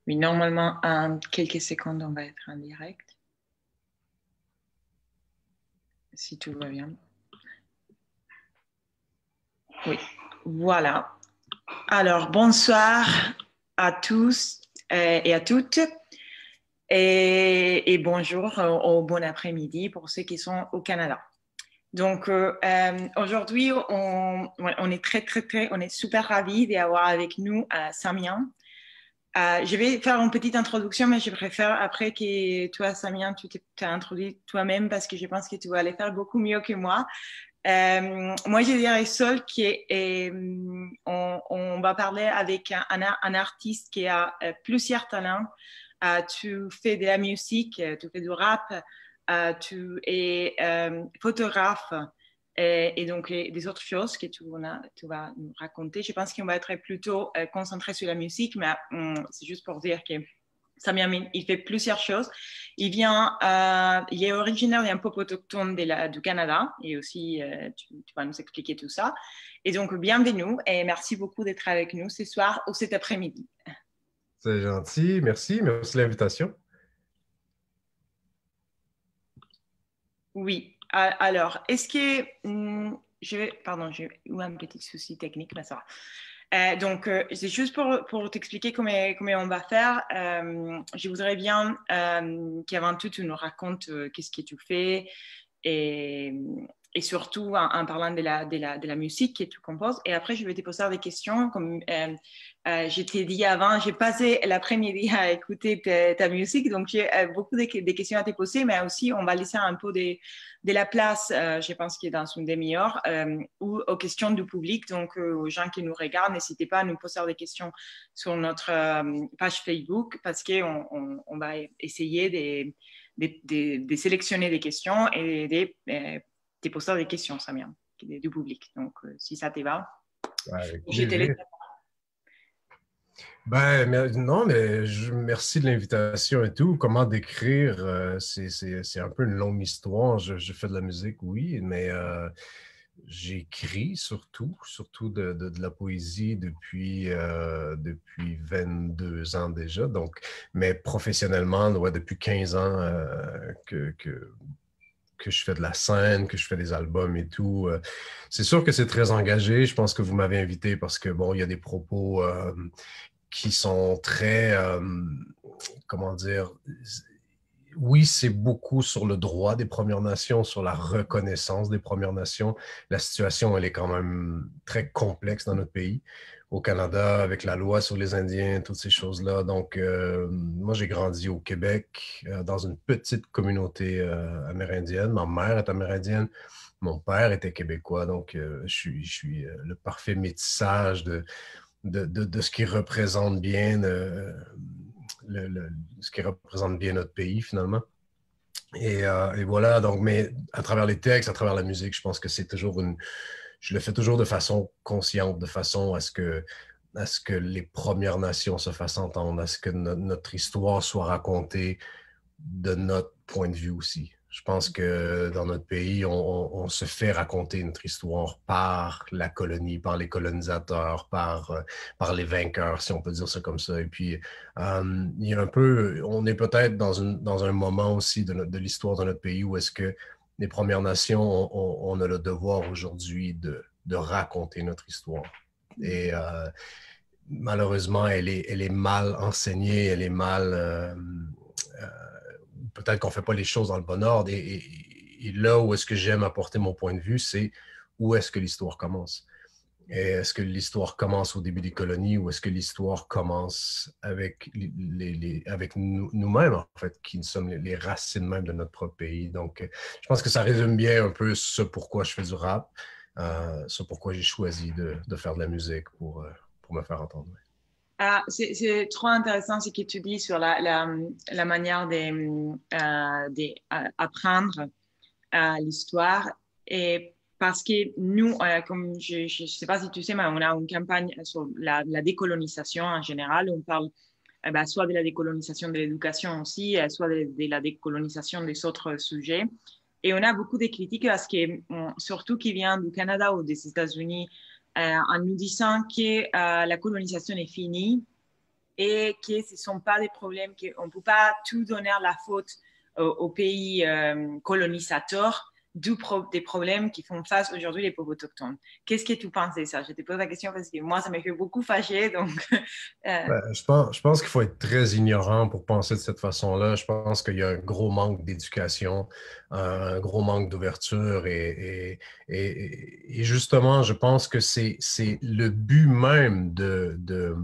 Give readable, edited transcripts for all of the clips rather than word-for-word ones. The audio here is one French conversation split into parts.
Oui, normalement, en quelques secondes, on va être en direct, si tout va bien. Oui, voilà. Alors, bonsoir à tous et à toutes. Et bonjour ou bon après-midi pour ceux qui sont au Canada. Donc, aujourd'hui, on est on est super ravis d'avoir avec nous Samien. Je vais faire une petite introduction, mais je préfère après que toi, Samien, tu t'es introduit toi-même parce que je pense que tu vas le faire beaucoup mieux que moi. Moi, je dirais Sol on va parler avec un artiste qui a plusieurs talents. Tu fais de la musique, tu fais du rap, tu es photographe et donc des autres choses que tu vas nous raconter. Je pense qu'on va être plutôt concentré sur la musique, mais c'est juste pour dire que Samir, il fait plusieurs choses. Il est originaire d'un peuple autochtone du Canada et aussi tu vas nous expliquer tout ça. Et donc, bienvenue et merci beaucoup d'être avec nous ce soir ou cet après-midi. C'est gentil, merci, merci de l'invitation. Oui, alors, est-ce que pardon, j'ai eu un petit souci technique, mais ça va. Donc, c'est juste pour t'expliquer comment on va faire. Je voudrais bien qu'avant tout, tu nous racontes qu'est-ce que tu fais et, et surtout en parlant de la musique que tu composes. Et après, je vais te poser des questions. Comme je t'ai dit avant, j'ai passé l'après-midi à écouter ta musique, donc j'ai beaucoup de questions à te poser, mais aussi on va laisser un peu de la place, je pense qu'il est dans une demi-heure, ou aux questions du public, donc aux gens qui nous regardent. N'hésitez pas à nous poser des questions sur notre page Facebook parce qu'on va essayer de sélectionner des questions et de poser des questions, Samir, du public. Donc, si ça te va, Avec je te laisse. plaisir. Non, mais merci de l'invitation et tout. Comment décrire? C'est un peu une longue histoire. Je fais de la musique, oui, mais j'écris surtout de la poésie depuis 22 ans déjà. Donc, mais professionnellement, ouais, depuis 15 ans que je fais de la scène, que je fais des albums et tout. C'est sûr que c'est très engagé. Je pense que vous m'avez invité parce que, bon, il y a des propos qui sont très, comment dire, oui, c'est beaucoup sur le droit des Premières Nations, sur la reconnaissance des Premières Nations. La situation, elle est quand même très complexe dans notre pays. Au Canada, avec la loi sur les Indiens, toutes ces choses-là. Donc, moi, j'ai grandi au Québec, dans une petite communauté amérindienne. Ma mère est amérindienne, mon père était québécois. Donc, je suis le parfait métissage de ce qui représente bien ce qui représente bien notre pays finalement. Et voilà, donc, mais à travers les textes, à travers la musique, je pense que c'est toujours je le fais toujours de façon consciente, de façon à ce que les Premières Nations se fassent entendre, à ce que notre histoire soit racontée de notre point de vue aussi. Je pense que dans notre pays, on se fait raconter notre histoire par la colonie, par les colonisateurs, par les vainqueurs, si on peut dire ça comme ça. Et puis, il y a un peu, on est peut-être dans un moment aussi de l'histoire de notre pays où est-ce que les Premières Nations, on a le devoir aujourd'hui de raconter notre histoire. Et malheureusement, elle est mal enseignée, elle est mal... euh, peut-être qu'on ne fait pas les choses dans le bon ordre. Et là où est-ce que j'aime apporter mon point de vue, c'est où est-ce que l'histoire commence. Et est-ce que l'histoire commence au début des colonies ou est-ce que l'histoire commence avec, avec nous-mêmes, en fait, qui sommes les racines même de notre propre pays. Donc, je pense que ça résume bien un peu ce pourquoi je fais du rap, ce pourquoi j'ai choisi de faire de la musique pour me faire entendre. Ah, c'est trop intéressant ce que tu dis sur la manière d'apprendre l'histoire. Et parce que nous, comme je ne sais pas si tu sais, mais on a une campagne sur la décolonisation en général. On parle soit de la décolonisation de l'éducation aussi, soit de la décolonisation des autres sujets. Et on a beaucoup de critiques parce que, surtout qui vient du Canada ou des États-Unis, en nous disant que la colonisation est finie et que ce ne sont pas des problèmes, qu'on ne peut pas tout donner la faute aux pays colonisateurs des problèmes qui font face aujourd'hui les peuples autochtones. Qu'est-ce que tu penses de ça? Je te pose la question parce que moi, ça me fait beaucoup fâcher. Donc, Je pense qu'il faut être très ignorant pour penser de cette façon-là. Je pense qu'il y a un gros manque d'éducation, un gros manque d'ouverture et justement, je pense que c'est le but même de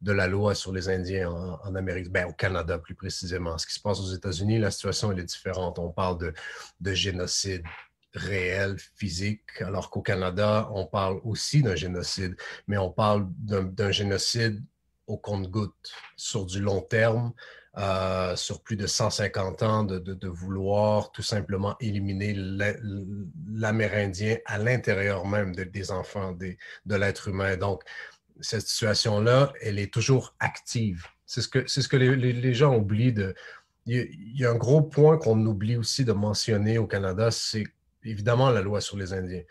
la loi sur les Indiens en Amérique, ben, au Canada plus précisément. Ce qui se passe aux États-Unis, la situation elle est différente. On parle de génocide réel, physique, alors qu'au Canada, on parle aussi d'un génocide, mais on parle d'un génocide au compte-gouttes, sur du long terme, sur plus de 150 ans, de vouloir tout simplement éliminer l'Amérindien à l'intérieur même des enfants, de l'être humain. Donc, cette situation-là, elle est toujours active. C'est ce que les gens oublient de... Il y a un gros point qu'on oublie aussi de mentionner au Canada, c'est évidemment la loi sur les Indiens.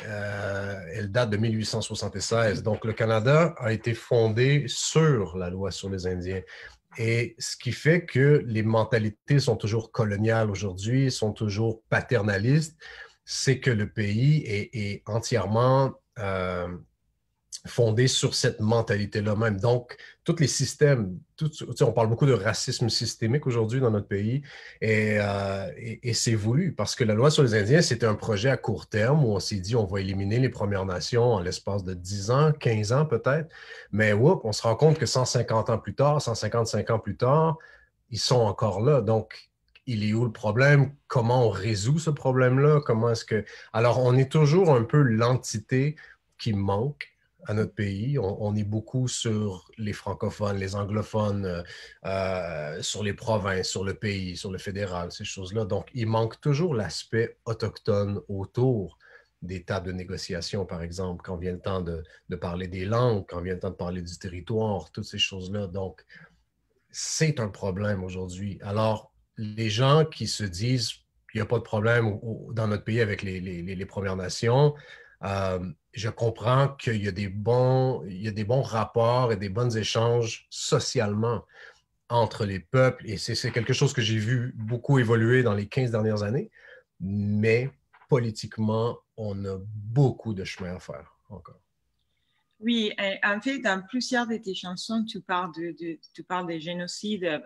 Elle date de 1876. Donc, le Canada a été fondé sur la loi sur les Indiens. Et ce qui fait que les mentalités sont toujours coloniales aujourd'hui, sont toujours paternalistes, c'est que le pays est entièrement fondé sur cette mentalité-là même. Donc, tous les systèmes, on parle beaucoup de racisme systémique aujourd'hui dans notre pays et c'est voulu parce que la loi sur les Indiens, c'était un projet à court terme où on s'est dit on va éliminer les Premières Nations en l'espace de 10 ans, 15 ans peut-être, mais on se rend compte que 150 ans plus tard, 155 ans plus tard, ils sont encore là. Donc, il est où le problème? Comment on résout ce problème-là? Comment est-ce que... Alors, on est toujours un peu l'entité qui manque à notre pays. On est beaucoup sur les francophones, les anglophones, sur les provinces, sur le pays, sur le fédéral, ces choses-là. Donc, il manque toujours l'aspect autochtone autour des tables de négociation, par exemple, quand vient le temps de parler des langues, quand vient le temps de parler du territoire, toutes ces choses-là. Donc, c'est un problème aujourd'hui. Alors, les gens qui se disent qu'il n'y a pas de problème dans notre pays avec les Premières Nations, je comprends qu'il y a il y a des bons rapports et des bons échanges socialement entre les peuples. Et c'est quelque chose que j'ai vu beaucoup évoluer dans les 15 dernières années. Mais politiquement, on a beaucoup de chemin à faire encore. oui, en fait, dans plusieurs de tes chansons, tu parles de génocide,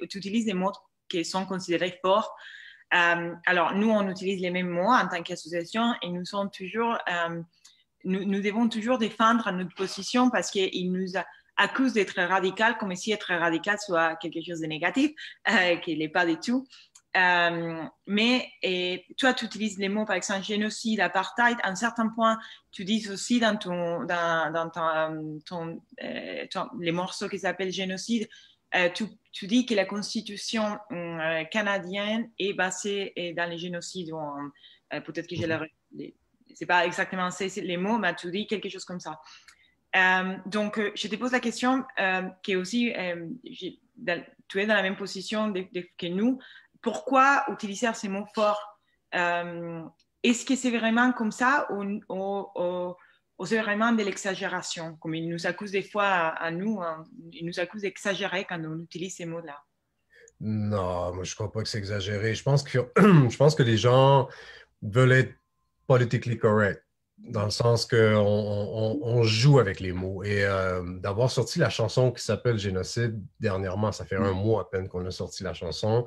tu utilises des mots qui sont considérés forts. Alors, nous, on utilise les mêmes mots en tant qu'association et nous devons toujours défendre notre position parce qu'ils nous accusent d'être radical, comme si être radical soit quelque chose de négatif, qu'il n'est pas du tout. Mais toi, tu utilises les mots, par exemple, génocide, apartheid. À un certain point, tu dis aussi dans les morceaux qui s'appellent génocide, tu dis que la constitution canadienne est basée dans les génocides. Peut-être que c'est pas exactement les mots, mais tu dis quelque chose comme ça. Donc, je te pose la question qui est aussi, tu es dans la même position que nous. Pourquoi utiliser ces mots forts? Est-ce que c'est vraiment comme ça ou c'est vraiment de l'exagération? Comme ils nous accusent des fois à nous, ils nous accusent d'exagérer quand on utilise ces mots-là. Non, moi, je ne crois pas que c'est exagéré. Je pense que les gens veulent être politically correct, dans le sens qu'on on joue avec les mots. Et d'avoir sorti la chanson qui s'appelle Génocide dernièrement, ça fait un mois à peine qu'on a sorti la chanson.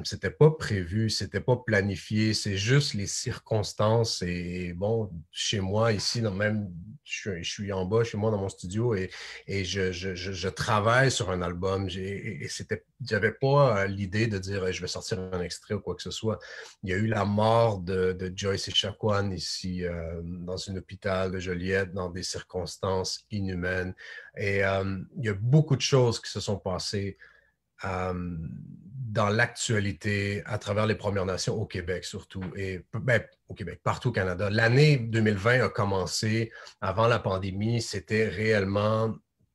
C'était pas prévu, c'était pas planifié, c'est juste les circonstances. Et bon, chez moi, ici, même, je suis en bas chez moi dans mon studio et je travaille sur un album. J'avais pas l'idée de dire je vais sortir un extrait ou quoi que ce soit. Il y a eu la mort de Joyce Echaquan ici, dans un hôpital de Joliette, dans des circonstances inhumaines. Et il y a beaucoup de choses qui se sont passées dans l'actualité à travers les Premières Nations au Québec surtout, et ben, au Québec, partout au Canada. L'année 2020 a commencé avant la pandémie, c'était réellement,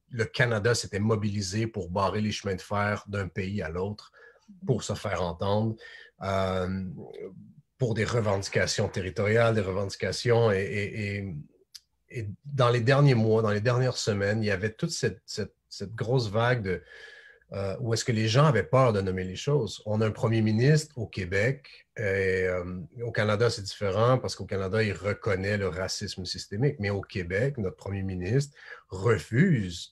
le Canada s'était mobilisé pour barrer les chemins de fer d'un pays à l'autre pour se faire entendre, pour des revendications territoriales, des revendications et dans les derniers mois, dans les dernières semaines, il y avait toute cette cette grosse vague où est-ce que les gens avaient peur de nommer les choses. On a un premier ministre au Québec et au Canada, c'est différent parce qu'au Canada, il reconnaît le racisme systémique. Mais au Québec, notre premier ministre refuse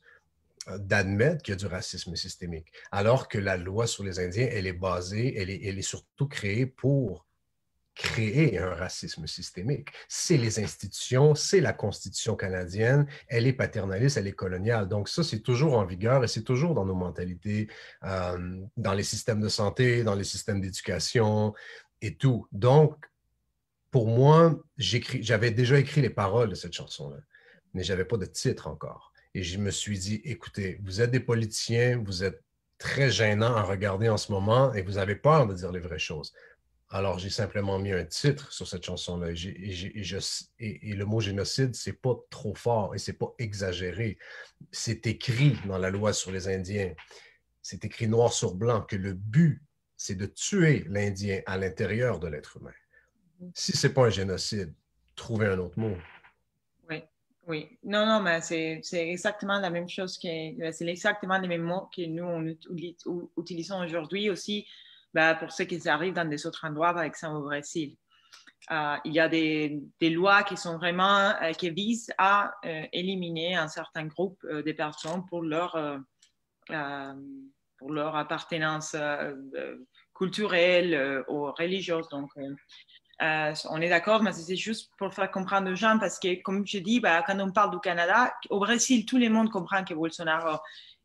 d'admettre qu'il y a du racisme systémique, alors que la loi sur les Indiens, elle est basée, elle est surtout créée pour créer un racisme systémique. C'est les institutions, c'est la Constitution canadienne, elle est paternaliste, elle est coloniale. Donc ça, c'est toujours en vigueur et c'est toujours dans nos mentalités, dans les systèmes de santé, dans les systèmes d'éducation et tout. Donc, pour moi, j'avais déjà écrit les paroles de cette chanson-là, mais je n'avais pas de titre encore. Et je me suis dit, écoutez, vous êtes des politiciens, vous êtes très gênants à regarder en ce moment et vous avez peur de dire les vraies choses. Alors, j'ai simplement mis un titre sur cette chanson-là. Et le mot génocide, c'est pas trop fort et c'est pas exagéré. C'est écrit dans la loi sur les Indiens. C'est écrit noir sur blanc que le but, c'est de tuer l'Indien à l'intérieur de l'être humain. Si c'est pas un génocide, trouvez un autre mot. Oui, oui. Non, non, mais c'est exactement la même chose c'est exactement les mêmes mots que nous, utilisons aujourd'hui aussi ben, pour ceux qui arrivent dans des autres endroits, par exemple au Brésil. Il y a des lois qui sont vraiment, qui visent à éliminer un certain groupe de personnes pour leur appartenance culturelle ou religieuse. Donc, on est d'accord, mais c'est juste pour faire comprendre aux gens parce que, comme je dis, bah, quand on parle du Canada, au Brésil, tout le monde comprend que Bolsonaro,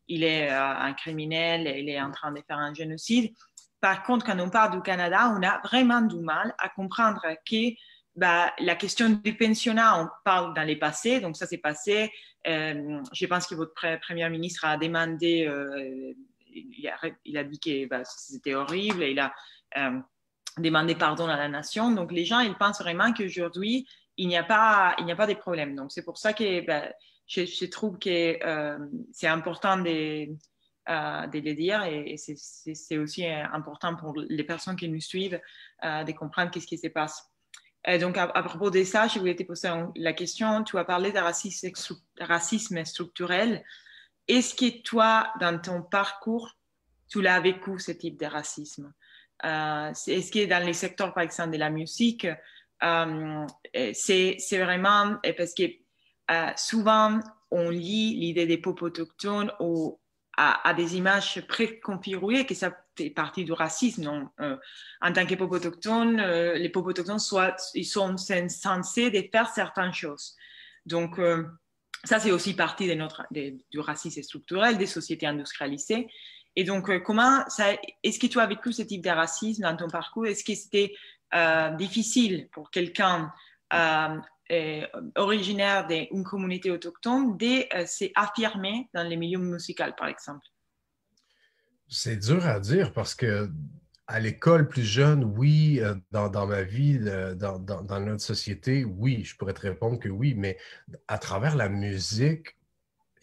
il est un criminel, il est en train de faire un génocide. Par contre, quand on parle du Canada, on a vraiment du mal à comprendre que bah, la question du pensionnat, on parle dans les passés, donc ça s'est passé. Je pense que votre premier ministre a demandé, il a dit que bah, c'était horrible, il a demander pardon à la nation. Donc, les gens, ils pensent vraiment qu'aujourd'hui, il n'y a pas de problème. Donc, c'est pour ça que ben, je trouve que c'est important de le dire et c'est aussi important pour les personnes qui nous suivent de comprendre qu'est-ce qui se passe. Donc, à propos de ça, je voulais te poser la question. Tu as parlé de racisme structurel. Est-ce que toi, dans ton parcours, tu l'as vécu, ce type de racisme? Est-ce que dans les secteurs, par exemple, de la musique, c'est vraiment parce que souvent, on lit l'idée des peuples autochtones à des images préconfigurées, que ça fait partie du racisme. Non? En tant que peuple autochtone, les peuples autochtones, ils sont censés de faire certaines choses. Donc, ça, c'est aussi partie du racisme structurel des sociétés industrialisées. Et donc, est-ce que tu as vécu ce type de racisme dans ton parcours? Est-ce que c'était difficile pour quelqu'un originaire d'une communauté autochtone de s'affirmer dans les milieux musicaux, par exemple? C'est dur à dire parce que à l'école plus jeune, oui, dans ma vie, dans notre société, oui, je pourrais te répondre que oui, mais à travers la musique,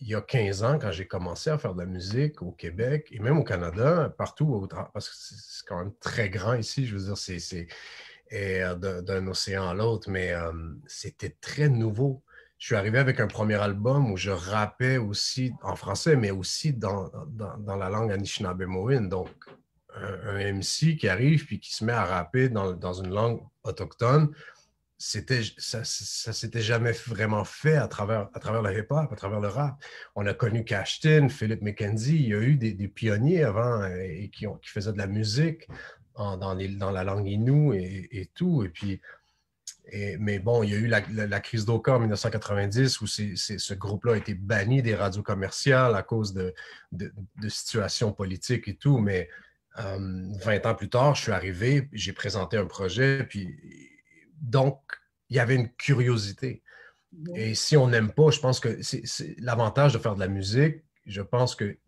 il y a 15 ans, quand j'ai commencé à faire de la musique au Québec et même au Canada, partout, parce que c'est quand même très grand ici, je veux dire, c'est d'un océan à l'autre, mais c'était très nouveau. Je suis arrivé avec un premier album où je rappais aussi en français, mais aussi dans la langue Anishinaabe-Mohin. Donc, un MC qui arrive puis qui se met à rapper dans une langue autochtone, ça s'était jamais vraiment fait à travers le hip-hop, à travers le rap. On a connu Cashtin, Philip McKenzie, il y a eu des pionniers avant et qui faisaient de la musique dans la langue Innu et tout. Et puis, mais bon, il y a eu la crise d'Oka en 1990 où ce groupe-là a été banni des radios commerciales à cause de situations politiques et tout. Mais 20 ans plus tard, je suis arrivé, j'ai présenté un projet, puis donc, il y avait une curiosité. Et si on n'aime pas, je pense que c'est l'avantage de faire de la musique, je pense que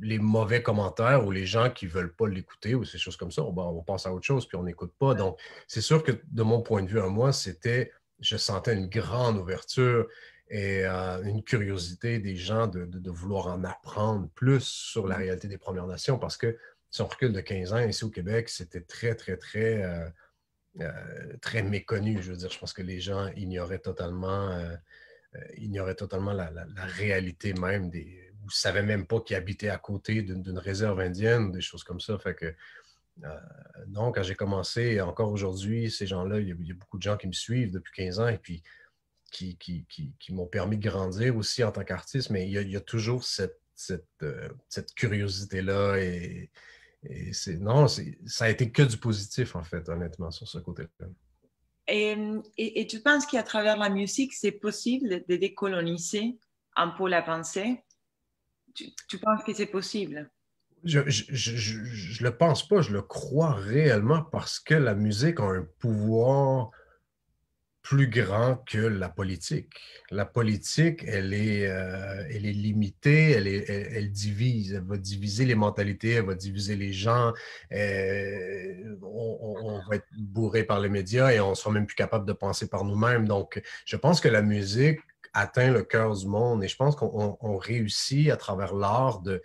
les mauvais commentaires ou les gens qui ne veulent pas l'écouter ou ces choses comme ça, on passe à autre chose puis on n'écoute pas. Donc, c'est sûr que de mon point de vue à moi, je sentais une grande ouverture et une curiosité des gens de vouloir en apprendre plus sur la réalité des Premières Nations parce que si on recule de 15 ans ici au Québec, c'était très, très, très, très méconnu. Je veux dire, je pense que les gens ignoraient totalement la réalité même ne savaient même pas qu'ils habitaient à côté d'une réserve indienne ou des choses comme ça. Fait que, donc, quand j'ai commencé, encore aujourd'hui, ces gens-là, il y a beaucoup de gens qui me suivent depuis 15 ans et puis qui m'ont permis de grandir aussi en tant qu'artiste, mais il y a toujours cette curiosité-là non, ça a été que du positif, en fait, honnêtement, sur ce côté-là. Et tu penses qu'à travers la musique, c'est possible de décoloniser un peu la pensée? Tu penses que c'est possible? Je le pense pas, je le crois réellement parce que la musique a un pouvoir plus grand que la politique. La politique, elle est limitée, elle divise, elle va diviser les mentalités, elle va diviser les gens. On va être bourré par les médias et on ne sera même plus capable de penser par nous-mêmes. Donc, je pense que la musique atteint le cœur du monde et je pense qu'on réussit à travers l'art de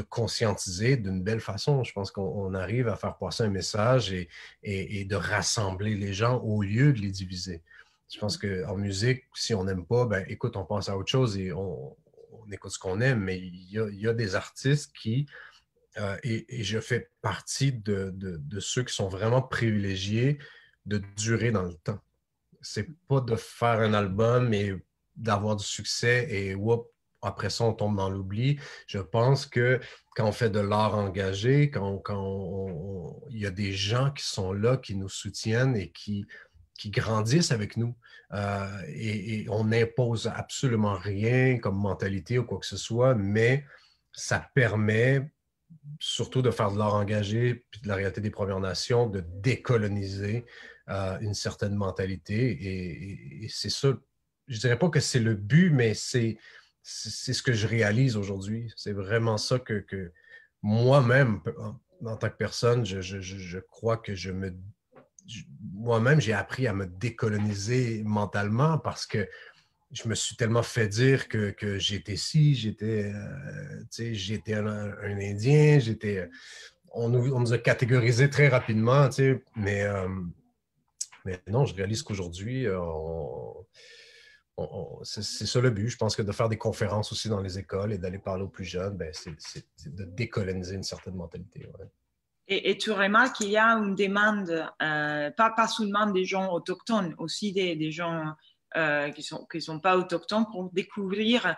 conscientiser d'une belle façon. Je pense qu'on arrive à faire passer un message et de rassembler les gens au lieu de les diviser. Je pense qu'en musique, si on n'aime pas, ben écoute, on pense à autre chose et on écoute ce qu'on aime, mais il y a des artistes qui, et je fais partie de ceux qui sont vraiment privilégiés de durer dans le temps. C'est pas de faire un album et d'avoir du succès et whoop, après ça, on tombe dans l'oubli. Je pense que quand on fait de l'art engagé, il y a des gens qui sont là, qui nous soutiennent et qui grandissent avec nous. Et on n'impose absolument rien comme mentalité ou quoi que ce soit, mais ça permet surtout de faire de l'art engagé puis de la réalité des Premières Nations, de décoloniser une certaine mentalité. Et c'est ça, je dirais pas que c'est le but, mais c'est ce que je réalise aujourd'hui. C'est vraiment ça que moi-même, en tant que personne, je crois que moi-même, j'ai appris à me décoloniser mentalement parce que je me suis tellement fait dire que j'étais ci, j'étais un Indien, on nous a catégorisés très rapidement, mais non, je réalise qu'aujourd'hui, c'est ça le but. Je pense que de faire des conférences aussi dans les écoles et d'aller parler aux plus jeunes, ben, c'est de décoloniser une certaine mentalité. Ouais. Et tu remarques qu'il y a une demande, pas seulement des gens autochtones, aussi des gens qui sont pas autochtones pour découvrir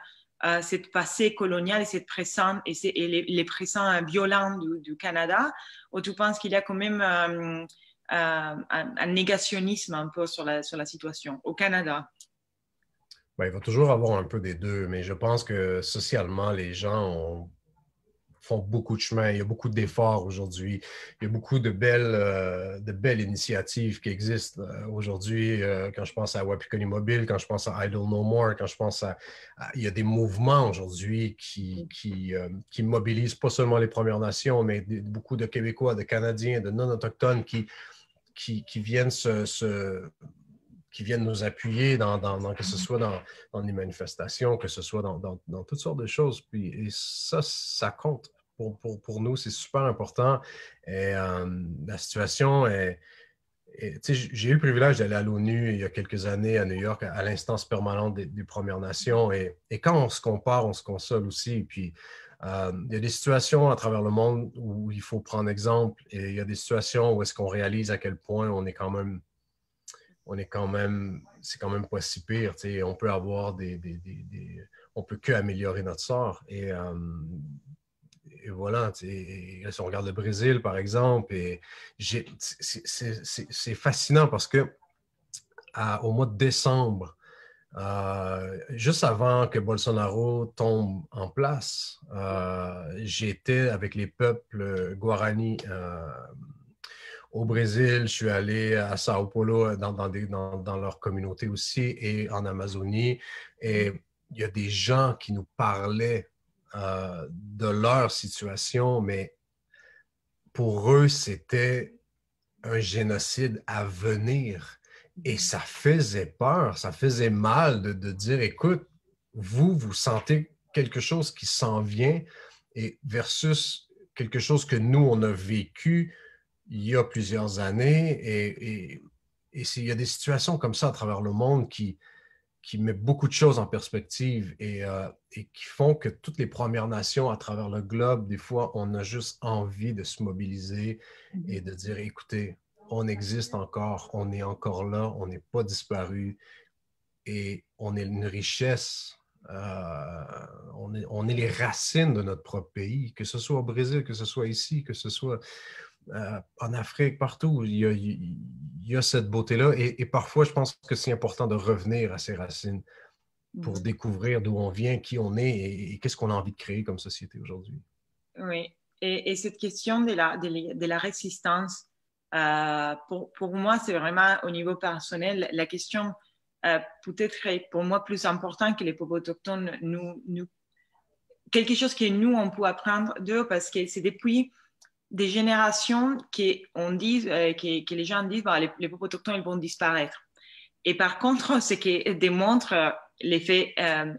cette passé colonial et cette présence et les présents violents du Canada, où tu penses qu'il y a quand même un négationnisme un peu sur la situation au Canada? Ben, il va toujours avoir un peu des deux, mais je pense que socialement, les gens font beaucoup de chemin. Il y a beaucoup d'efforts aujourd'hui. Il y a beaucoup de belles initiatives qui existent aujourd'hui. Quand je pense à Wapikoni Mobile, quand je pense à Idle No More, quand je pense il y a des mouvements aujourd'hui qui mobilisent pas seulement les Premières Nations, mais beaucoup de Québécois, de Canadiens, de non-autochtones qui viennent qui viennent nous appuyer que ce soit dans les manifestations, que ce soit dans toutes sortes de choses. Puis, et ça compte. Pour nous, c'est super important. Et la situation j'ai eu le privilège d'aller à l'ONU il y a quelques années à New York, à l'instance permanente des Premières Nations. Et quand on se compare, on se console aussi. Puis, il y a des situations à travers le monde où il faut prendre exemple. Et il y a des situations où est-ce qu'on réalise à quel point c'est quand même pas si pire. On peut avoir on peut que améliorer notre sort. Et voilà, si on regarde le Brésil, par exemple, c'est fascinant parce que au mois de décembre, juste avant que Bolsonaro tombe en place, j'étais avec les peuples Guarani au Brésil, je suis allé à Sao Paulo dans leur communauté aussi et en Amazonie. Et il y a des gens qui nous parlaient de leur situation, mais pour eux, c'était un génocide à venir. Et ça faisait peur, ça faisait mal de dire, écoute, vous sentez quelque chose qui s'en vient et versus quelque chose que nous, on a vécu il y a plusieurs années. Il y a des situations comme ça à travers le monde qui qui met beaucoup de choses en perspective et qui font que toutes les Premières Nations à travers le globe, des fois, on a juste envie de se mobiliser et de dire, écoutez, on existe encore, on est encore là, on n'est pas disparu et on est une richesse. On est les racines de notre propre pays, que ce soit au Brésil, que ce soit ici, que ce soit en Afrique, partout. Il y a cette beauté-là et parfois, je pense que c'est important de revenir à ces racines pour découvrir d'où on vient, qui on est et qu'est-ce qu'on a envie de créer comme société aujourd'hui. Oui, et cette question de la résistance, pour moi, c'est vraiment au niveau personnel, la question peut-être pour moi plus importante que les peuples autochtones, quelque chose que nous, on peut apprendre d'eux parce que c'est depuis des générations que les gens disent bah, les peuples autochtones ils vont disparaître. Et par contre, ce qui démontre les faits,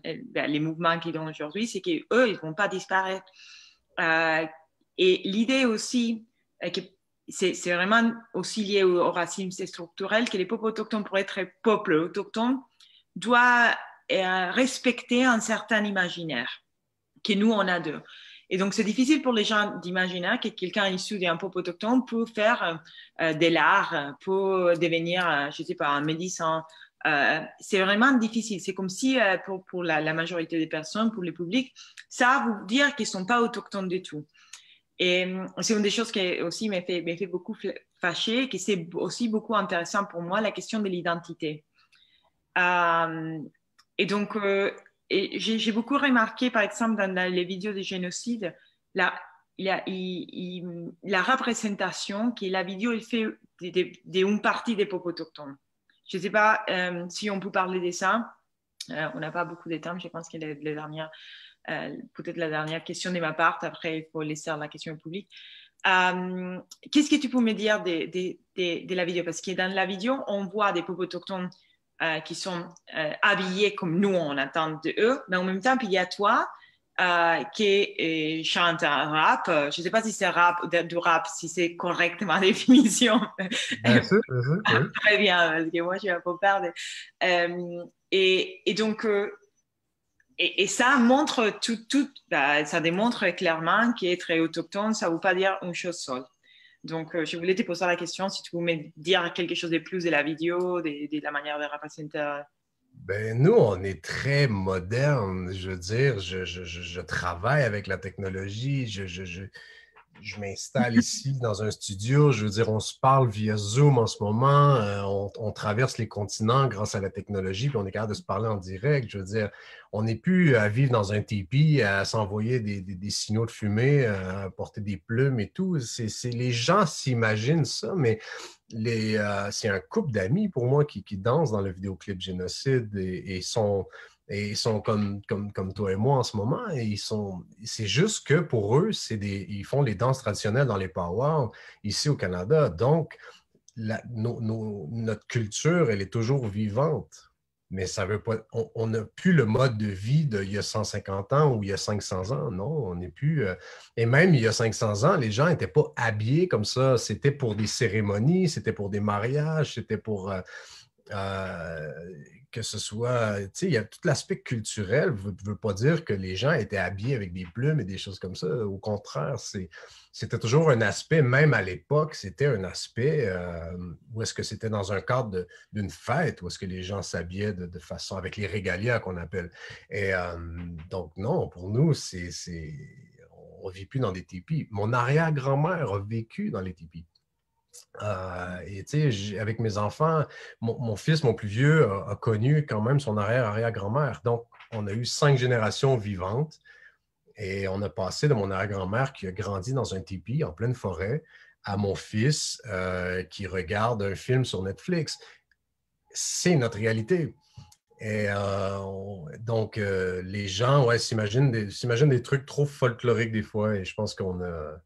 les mouvements qu'ils ont aujourd'hui, c'est qu'eux, ils ne vont pas disparaître. Et l'idée aussi, que c'est vraiment aussi lié au racisme structurel, que les peuples autochtones, pour être peuple autochtone, doivent respecter un certain imaginaire que nous, on a d'eux. Et donc, c'est difficile pour les gens d'imaginer que quelqu'un issu d'un peuple autochtone peut faire de l'art, peut devenir, je ne sais pas, un médecin. C'est vraiment difficile. C'est comme si, pour la majorité des personnes, pour le public, ça veut dire qu'ils ne sont pas autochtones du tout. Et c'est une des choses qui aussi m'a fait beaucoup fâcher, qui c'est aussi beaucoup intéressant pour moi, la question de l'identité. Et donc, j'ai beaucoup remarqué, par exemple, dans les vidéos de génocide, la représentation que la vidéo il fait d'une partie des peuples autochtones. Je ne sais pas si on peut parler de ça. On n'a pas beaucoup de temps. Je pense que peut-être la dernière question de ma part. Après, il faut laisser la question au public. Qu'est-ce que tu peux me dire de la vidéo? Parce que dans la vidéo, on voit des peuples autochtones qui sont habillés comme nous, on attend d'eux, mais en même temps, il y a toi qui chante un rap. Je ne sais pas si c'est du rap, si c'est correct ma définition. Bien sûr, oui. Très bien, parce que moi, je suis un peu perdue. Et donc, et ça montre ça démontre clairement qu'être autochtone, ça ne veut pas dire une chose seule. Donc, je voulais te poser la question si tu pouvais me dire quelque chose de plus de la vidéo, de la manière de représenter. Ben, nous, on est très moderne. Je veux dire, je travaille avec la technologie. Je m'installe ici dans un studio. Je veux dire, on se parle via Zoom en ce moment. On traverse les continents grâce à la technologie, puis on est capable de se parler en direct. Je veux dire, on n'est plus à vivre dans un tipi, à s'envoyer des signaux de fumée, à porter des plumes et tout. Les gens s'imaginent ça, mais c'est un couple d'amis pour moi qui dansent dans le vidéoclip Génocide et sont comme toi et moi en ce moment. C'est juste que pour eux, ils font les danses traditionnelles dans les powwows ici au Canada. Donc, notre culture, elle est toujours vivante. Mais ça veut pas. On n'a plus le mode de vie d'il y a 150 ans ou il y a 500 ans. Non, on n'est plus. Et même il y a 500 ans, les gens n'étaient pas habillés comme ça. C'était pour des cérémonies, c'était pour des mariages, c'était pour. Que ce soit, tu sais, il y a tout l'aspect culturel ne veut pas dire que les gens étaient habillés avec des plumes et des choses comme ça. Au contraire, c'était toujours un aspect, même à l'époque, c'était un aspect où est-ce que c'était dans un cadre d'une fête, où est-ce que les gens s'habillaient de façon, avec les régalias qu'on appelle. Et donc, non, pour nous, on ne vit plus dans des tipis. Mon arrière-grand-mère a vécu dans les tipis. Et tu sais, avec mes enfants, mon fils, mon plus vieux, a connu quand même son arrière-arrière-grand-mère. Donc, on a eu 5 générations vivantes et on a passé de mon arrière-grand-mère qui a grandi dans un tipi en pleine forêt à mon fils qui regarde un film sur Netflix. C'est notre réalité. Et donc, les gens s'imaginent des trucs trop folkloriques des fois et je pense qu'on a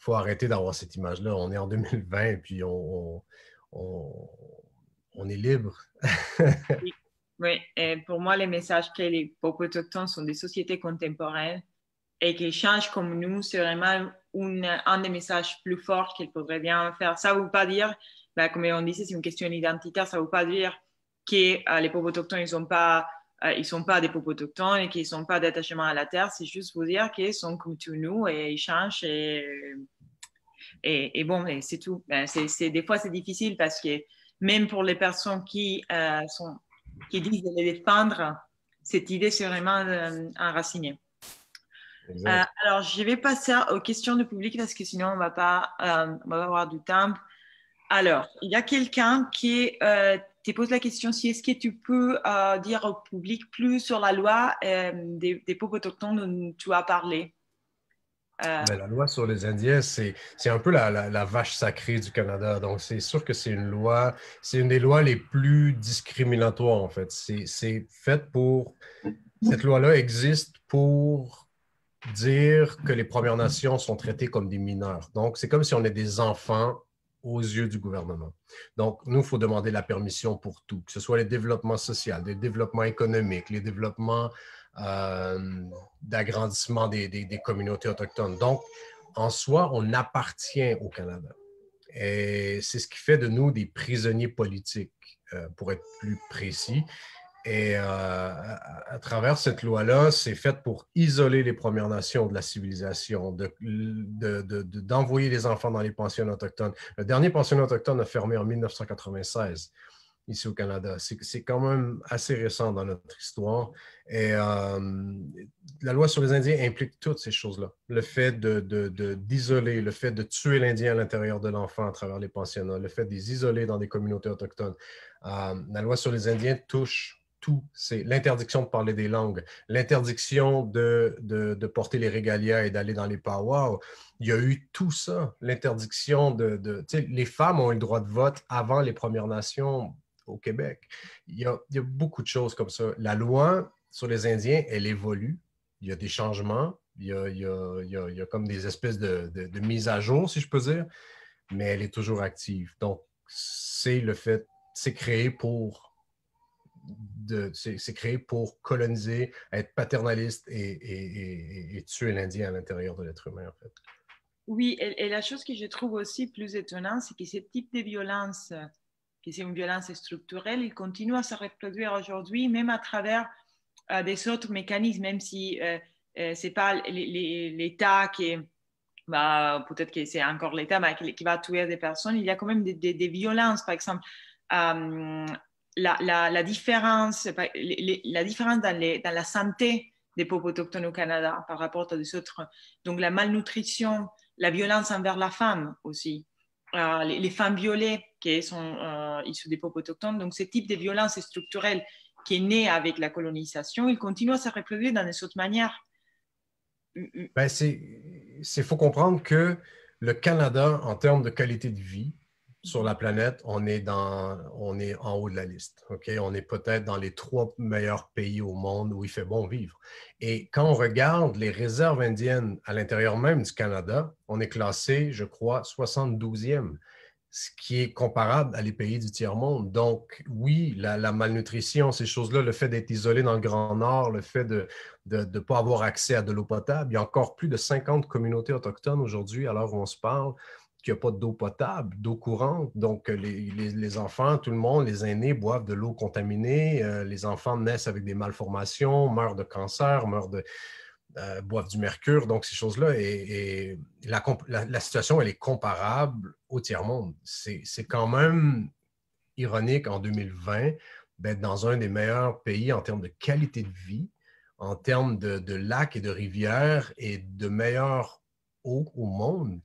faut arrêter d'avoir cette image-là. On est en 2020 et puis on est libre. Oui, oui. Et pour moi, les messages que les peuples autochtones sont des sociétés contemporaines et qu'ils changent comme nous, c'est vraiment un des messages plus forts qu'ils pourraient bien faire. Ça ne veut pas dire, comme on disait, c'est une question identitaire, ça ne veut pas dire que les peuples autochtones, ils sont pas des peuples autochtones et qu'ils n'ont pas d'attachement à la terre. C'est juste vous dire qu'ils sont comme tous nous et ils changent et bon, et c'est tout. Ben, des fois, c'est difficile parce que même pour les personnes qui disent de les défendre, cette idée, c'est vraiment enracinée. Alors, je vais passer aux questions du public parce que sinon, on va pas avoir du temps. Alors, il y a quelqu'un qui te pose la question si est-ce que tu peux dire au public plus sur la loi des peuples autochtones dont tu as parlé. Ben, la loi sur les Indiens, c'est un peu la vache sacrée du Canada. Donc, c'est sûr que c'est une des lois les plus discriminatoires, en fait. C'est fait pour, cette loi-là existe pour dire que les Premières Nations sont traitées comme des mineurs. Donc, c'est comme si on est des enfants aux yeux du gouvernement. Donc, nous, il faut demander la permission pour tout, que ce soit les développements sociaux, les développements économiques, les développements d'agrandissement des communautés autochtones. Donc, en soi, on appartient au Canada. Et c'est ce qui fait de nous des prisonniers politiques, pour être plus précis. Et à travers cette loi-là, c'est fait pour isoler les Premières Nations de la civilisation, d'envoyer les enfants dans les pensionnats autochtones. Le dernier pensionnat autochtone a fermé en 1996 ici au Canada. C'est quand même assez récent dans notre histoire. Et la loi sur les Indiens implique toutes ces choses-là. Le fait d'isoler, le fait de tuer l'Indien à l'intérieur de l'enfant à travers les pensionnats, le fait de les isoler dans des communautés autochtones. La loi sur les Indiens touche tout. C'est l'interdiction de parler des langues, l'interdiction de porter les régalias et d'aller dans les powwows. Il y a eu tout ça. L'interdiction les femmes ont eu le droit de vote avant les Premières Nations au Québec. Il y a beaucoup de choses comme ça. La loi sur les Indiens, elle évolue. Il y a des changements. Il y a comme des espèces de mise à jour, si je peux dire, mais elle est toujours active. Donc, c'est créé pour coloniser, être paternaliste et tuer l'Indien à l'intérieur de l'être humain, en fait. Oui, et la chose que je trouve aussi plus étonnante, c'est que ce type de violence, que c'est une violence structurelle, il continue à se reproduire aujourd'hui, même à travers des autres mécanismes, même si ce n'est pas l'État qui bah, peut-être que c'est encore l'État qui va tuer des personnes, il y a quand même des violences, par exemple. La différence, la différence dans la santé des peuples autochtones au Canada par rapport à des autres. Donc, la malnutrition, la violence envers la femme aussi, les femmes violées qui sont issues des peuples autochtones. Donc, ce type de violence structurelle qui est né avec la colonisation, il continue à se reproduire dans des autres manières. Ben, faut comprendre que le Canada, en termes de qualité de vie sur la planète, on est en haut de la liste. Okay? On est peut-être dans les 3 meilleurs pays au monde où il fait bon vivre. Et quand on regarde les réserves indiennes à l'intérieur même du Canada, on est classé, je crois, 72e, ce qui est comparable à les pays du tiers-monde. Donc, oui, la malnutrition, ces choses-là, le fait d'être isolé dans le Grand Nord, le fait de ne pas avoir accès à de l'eau potable. Il y a encore plus de 50 communautés autochtones aujourd'hui, à l'heure où on se parle, qu'il n'y a pas d'eau potable, d'eau courante. Donc, les enfants, tout le monde, les aînés boivent de l'eau contaminée. Les enfants naissent avec des malformations, meurent de cancer, boivent du mercure, donc ces choses-là. Et la situation, elle est comparable au tiers-monde. C'est quand même ironique en 2020 d'être dans un des meilleurs pays en termes de qualité de vie, en termes de lacs et de rivières et de meilleure eau au monde,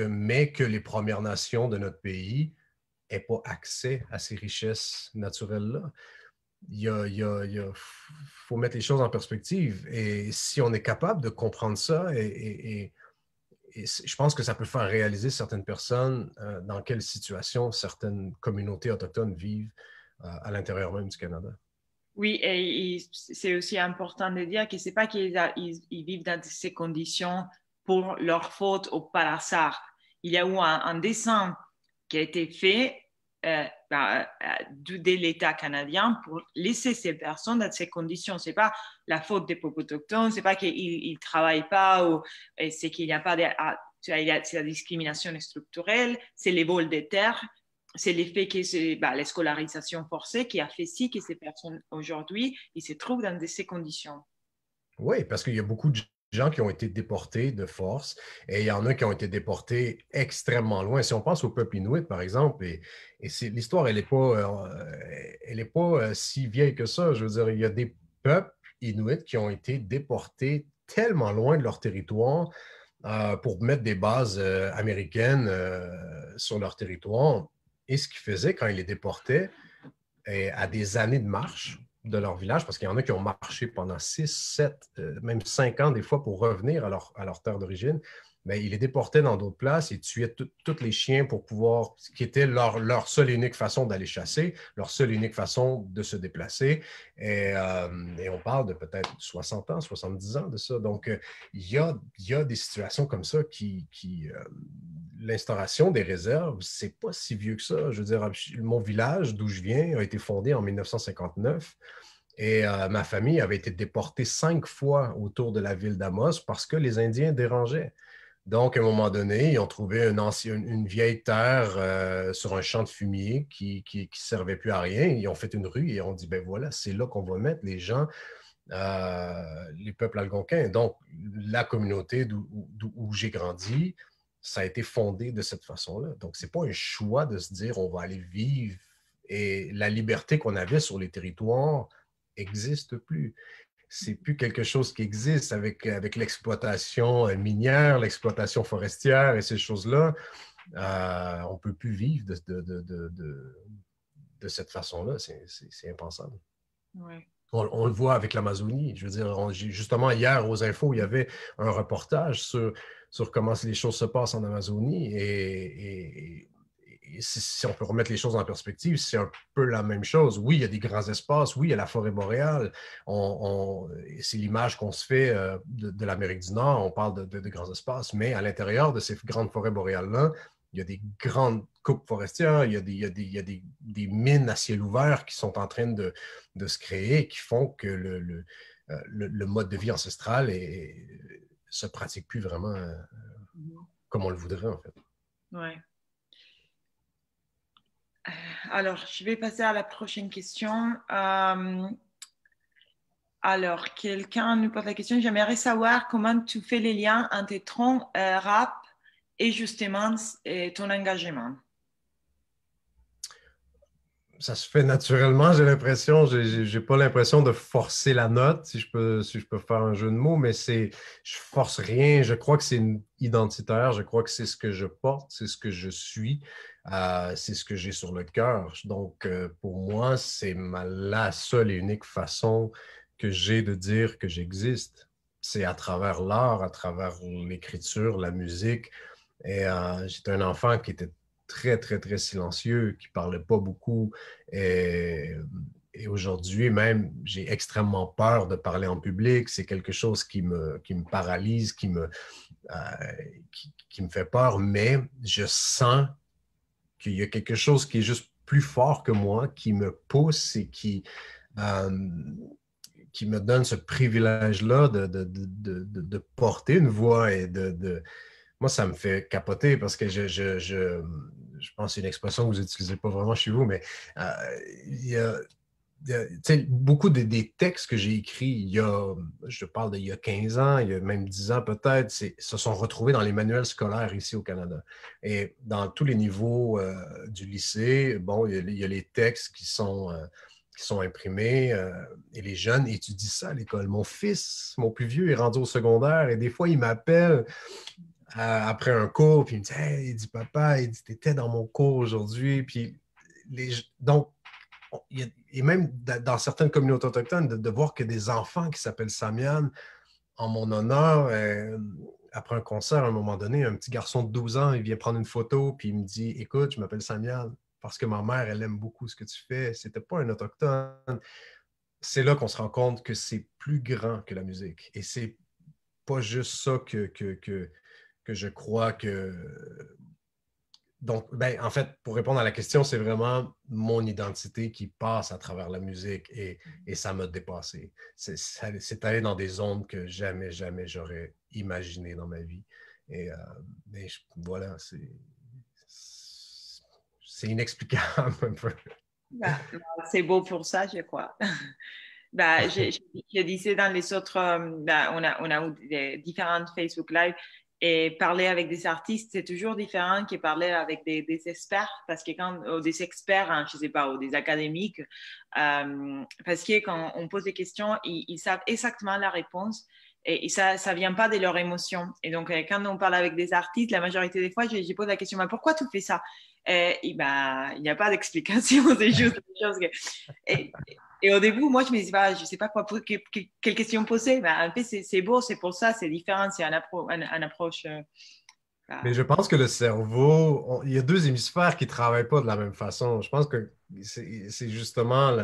mais que les Premières Nations de notre pays n'aient pas accès à ces richesses naturelles-là. Il faut mettre les choses en perspective. Et si on est capable de comprendre ça, et je pense que ça peut faire réaliser certaines personnes dans quelle situation certaines communautés autochtones vivent à l'intérieur même du Canada. Oui, et c'est aussi important de dire que c'est pas qu'ils vivent dans ces conditions pour leur faute ou par hasard. Il y a eu un dessin qui a été fait de l'État canadien pour laisser ces personnes dans ces conditions. C'est pas la faute des peuples autochtones, c'est pas qu'ils travaillent pas ou c'est qu'il n'y a pas c'est la discrimination structurelle, c'est les vols des terres. c'est l'effet que c'est la scolarisation forcée qui a fait si que ces personnes aujourd'hui ils se trouvent dans ces conditions. Oui, parce qu'il y a beaucoup de gens qui ont été déportés de force et il y en a qui ont été déportés extrêmement loin. Si on pense au peuple inuit, par exemple, l'histoire, elle est pas si vieille que ça. Je veux dire, il y a des peuples inuits qui ont été déportés tellement loin de leur territoire pour mettre des bases américaines sur leur territoire. Et ce qu'ils faisaient quand ils les déportaient, à des années de marche de leur village, parce qu'il y en a qui ont marché pendant 6, 7, même 5 ans des fois pour revenir à leur terre d'origine, mais ils les déportaient dans d'autres places, ils tuaient tous les chiens pour pouvoir, ce qui était leur seule et unique façon d'aller chasser, leur seule et unique façon de se déplacer. Et on parle de peut-être 60 ans, 70 ans de ça. Donc, il y a des situations comme ça l'instauration des réserves, c'est pas si vieux que ça. Je veux dire, mon village d'où je viens a été fondé en 1959 et ma famille avait été déportée 5 fois autour de la ville d'Amos parce que les Indiens dérangeaient. Donc, à un moment donné, ils ont trouvé une vieille terre sur un champ de fumier qui servait plus à rien. Ils ont fait une rue et ont dit, ben voilà, c'est là qu'on va mettre les gens, les peuples algonquins. Donc, la communauté où j'ai grandi, ça a été fondé de cette façon-là. Donc, ce n'est pas un choix de se dire on va aller vivre et la liberté qu'on avait sur les territoires n'existe plus. C'est plus quelque chose qui existe avec l'exploitation minière, l'exploitation forestière et ces choses-là. On ne peut plus vivre de cette façon-là. C'est impensable. Ouais. On le voit avec l'Amazonie. Je veux dire, justement, hier, aux infos, il y avait un reportage sur comment les choses se passent en Amazonie. Et si on peut remettre les choses en perspective, c'est un peu la même chose. Oui, il y a des grands espaces. Oui, il y a la forêt boréale. C'est l'image qu'on se fait de l'Amérique du Nord. On parle de grands espaces. Mais à l'intérieur de ces grandes forêts boréales-là, il y a des grandes coupes forestières, il y a des mines à ciel ouvert qui sont en train de se créer, qui font que le mode de vie ancestral se pratique plus vraiment comme on le voudrait, en fait. Ouais. Alors, je vais passer à la prochaine question. Alors, quelqu'un nous pose la question. J'aimerais savoir comment tu fais les liens entre ton rap et justement ton engagement. Ça se fait naturellement, j'ai l'impression. J'ai pas l'impression de forcer la note, si je peux faire un jeu de mots, mais je force rien. Je crois que c'est identitaire. Je crois que c'est ce que je porte, c'est ce que je suis, c'est ce que j'ai sur le cœur. Donc, pour moi, c'est la seule et unique façon que j'ai de dire que j'existe. C'est à travers l'art, à travers l'écriture, la musique. Et j'étais un enfant qui était très, très, très silencieux, qui ne parlait pas beaucoup. Et, et aujourd'hui, même, j'ai extrêmement peur de parler en public. C'est quelque chose qui me paralyse, euh, qui me fait peur, mais je sens qu'il y a quelque chose qui est juste plus fort que moi, qui me pousse et euh, qui me donne ce privilège-là de porter une voix et moi, ça me fait capoter parce que je pense que c'est une expression que vous n'utilisez pas vraiment chez vous, mais euh, il y a, beaucoup des textes que j'ai écrits je parle d'il y a 15 ans, il y a même 10 ans peut-être, se sont retrouvés dans les manuels scolaires ici au Canada. Et dans tous les niveaux du lycée, bon, il y a les textes qui sont imprimés et les jeunes étudient ça à l'école. Mon fils, mon plus vieux, est rendu au secondaire et des fois, il m'appelle après un cours, puis il me dit Hey, il dit papa, il dit t'étais dans mon cours aujourd'hui. Puis donc, et même dans certaines communautés autochtones, de voir que des enfants qui s'appellent Samian, en mon honneur, après un concert, à un moment donné, un petit garçon de 12 ans, il vient prendre une photo, puis il me dit Écoute, je m'appelle Samian parce que ma mère, elle aime beaucoup ce que tu fais. C'était pas un autochtone. C'est là qu'on se rend compte que c'est plus grand que la musique. Et c'est pas juste ça que je crois que. Donc, ben, en fait, pour répondre à la question, c'est vraiment mon identité qui passe à travers la musique et ça m'a dépassé. C'est allé dans des zones que jamais, jamais j'aurais imaginé dans ma vie. Et voilà, c'est inexplicable un peu. Bah, c'est beau pour ça, je crois. Bah, je disais dans les autres, bah, on a eu des différentes Facebook Live et parler avec des artistes, c'est toujours différent que parler avec des experts parce que quand, ou des experts, hein, je sais pas, ou des académiques, parce que quand on pose des questions, ils savent exactement la réponse et ça vient pas de leur émotion. Et donc, quand on parle avec des artistes, la majorité des fois, je pose la question, mais pourquoi tu fais ça? Et ben, il n'y a pas d'explication, c'est juste des choses que... Et, et au début, moi, je me disais, bah, je ne sais pas quoi, quelle question poser. Bah, en fait, c'est beau, c'est pour ça, c'est différent, c'est un approche. Mais Bah, je pense que le cerveau, il y a deux hémisphères qui ne travaillent pas de la même façon. Je pense que c'est justement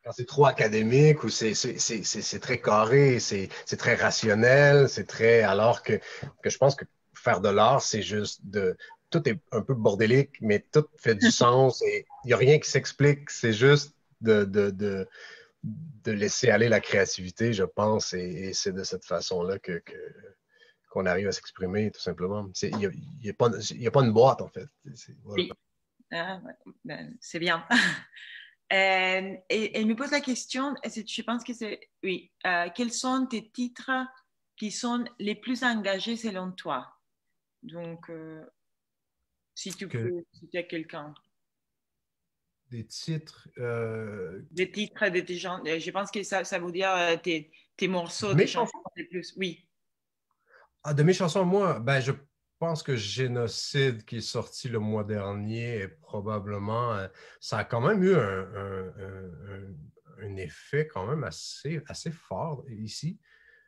quand c'est trop académique ou c'est très carré, c'est très rationnel, c'est très. Alors que je pense que faire de l'art, c'est juste de. Tout est un peu bordélique, mais tout fait du sens et il n'y a rien qui s'explique. C'est juste de laisser aller la créativité, je pense, et c'est de cette façon-là qu'on arrive à s'exprimer, tout simplement. Il n'y a, y a pas une boîte, en fait. Voilà. oui, ben, c'est bien. Et elle me pose la question, je pense que c'est, oui, quels sont tes titres qui sont les plus engagés selon toi? Donc, si tu Que peux citer quelqu'un. des titres Des titres de tes gens, je pense que ça veut dire tes morceaux de des mes chansons chansons. les plus. Oui. Ah, de mes chansons, moi, ben, je pense que Génocide, qui est sorti le mois dernier, est probablement. Ça a quand même eu un effet quand même assez fort ici.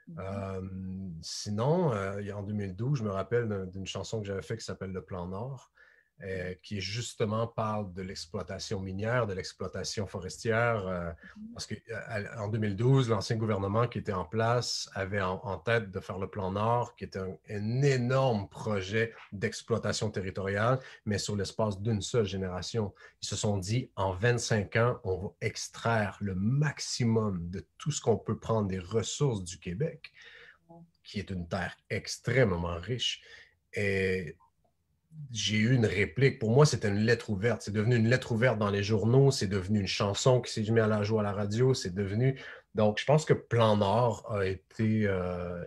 Mhm. Sinon, en 2012, je me rappelle d'une chanson que j'avais faite qui s'appelle Le Plan Nord, qui justement parle de l'exploitation minière, de l'exploitation forestière, parce qu'en 2012, l'ancien gouvernement qui était en place avait en tête de faire le Plan Nord, qui était un énorme projet d'exploitation territoriale, mais sur l'espace d'une seule génération. Ils se sont dit, en 25 ans, on va extraire le maximum de tout ce qu'on peut prendre des ressources du Québec, qui est une terre extrêmement riche. Et j'ai eu une réplique. Pour moi, c'était une lettre ouverte. C'est devenu une lettre ouverte dans les journaux. C'est devenu une chanson qui s'est mise à la jouer à la radio. C'est devenu. Donc, je pense que Plan Nord a été.